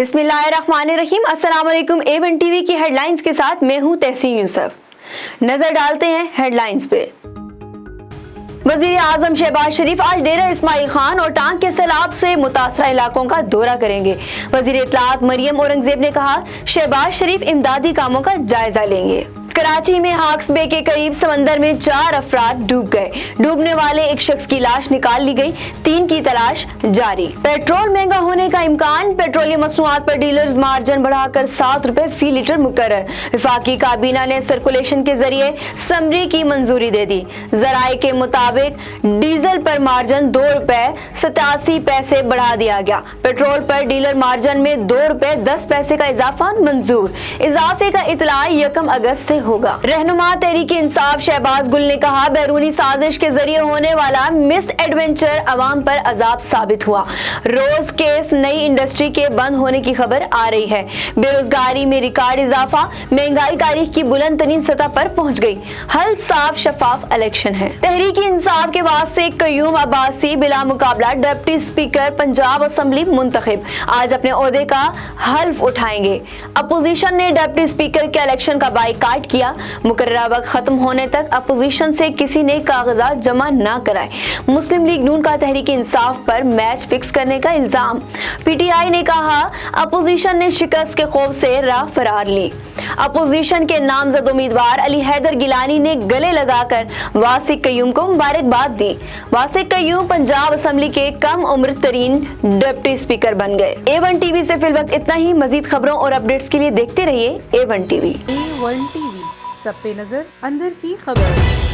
बिस्मिल्लाहिर्रहमानिर्रहीम। अस्सलाम वालेकुम। A1 टीवी की हेडलाइंस के साथ मैं हूं तहसीन यूसुफ। नजर डालते हैं हेडलाइंस पे। वजीर आजम शहबाज शरीफ आज डेरा इस्माइल खान और टांग के सैलाब से मुतासरा इलाकों का दौरा करेंगे। वजीर इत्तलात मरियम औरंगजेब ने कहा, शहबाज शरीफ इमदादी कामों का जायजा लेंगे। कराची में हाक्स बे के करीब समंदर में 4 अफराद डूब गए। डूबने वाले एक शख्स की लाश निकाल ली गई, 3 की तलाश जारी। पेट्रोल महंगा होने का इम्कान, पेट्रोलियम मसनूआत पर डीलर्स मार्जिन बढ़ाकर 7 रुपए फी लीटर मुकर्रर। वफाकी काबीना ने सर्कुलेशन के जरिए समरी की मंजूरी दे दी। जराये के मुताबिक डीजल पर मार्जिन 2 रुपए 87 पैसे बढ़ा दिया गया। पेट्रोल पर डीलर मार्जिन में 2 रुपए 10 पैसे का इजाफा मंजूर। इजाफे का इतला 1 अगस्त से होगा। रहनुमा तहरीक इंसाफ शहबाज गुल ने कहा, बैरूनी साजिश के जरिए होने वाला मिस एडवेंचर अवाम पर अजाब साबित हुआ। रोज केस नई इंडस्ट्री के बंद होने की खबर आ रही है। बेरोजगारी में रिकॉर्ड इजाफा, महंगाई तारीख की बुलंद तरीन सतह पर पहुंच गई। हल साफ शफाफ इलेक्शन है। तहरीक इंसाफ के बाद से कयूम अब्बासी बिला मुकाबला डिप्टी स्पीकर पंजाब असेंबली मुंतखब, आज अपने ओहदे का हल्फ उठाएंगे। अपोजिशन ने डिप्टी स्पीकर के इलेक्शन का बाइकाट किया। मुकर्ररा वक्त खत्म होने तक अपोजिशन से किसी ने कागजात जमा ना कराए। मुस्लिम लीग नून का तहरीक इंसाफ पर मैच फिक्स करने का इल्जाम। पीटीआई ने कहा, अपोजिशन ने शिकस्त के खौफ से राह फरार ली। अपोजिशन के नामजद उम्मीदवार अली हैदर गिलानी ने गले लगाकर वासिक कयूम को मुबारकबाद दी। वासिक कयूम पंजाब असेंबली के कम उम्र तरीन डिप्टी स्पीकर बन गए। A1 टीवी से फिलवक्त इतना ही। मजीद खबरों और अपडेट्स के लिए देखते रहिए A1 टीवी। A1 टीवी, सब पे नजर, अंदर की खबर।